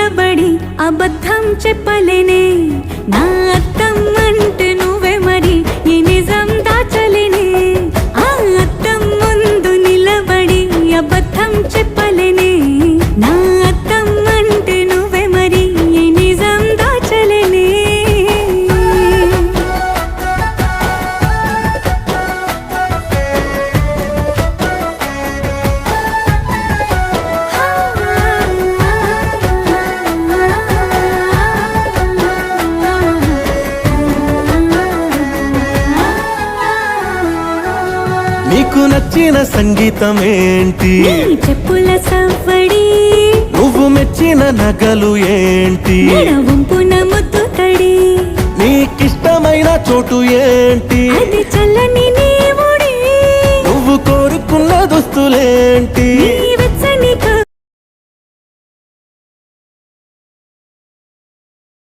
నిలబడి అబద్ధం చెప్పలేనే నా అద్దం అంటే నువ్వే మరి ఈ నిజం దాచలేనే ఆ అద్దం ముందు నిలబడి అబద్ధం చెప్పలేనే నా అద్దం అంటే నువ్వే మరి ఈ నిజం దాచలేనే నీకు నచ్చిన సంగీతం ఏంటి నీ చెప్పుల సవ్వడి నువ్వు మెచ్చిన నగలు ఏంటి వంపున ముద్దు తడి నీకిష్టమైన చోటు ఏంటి అది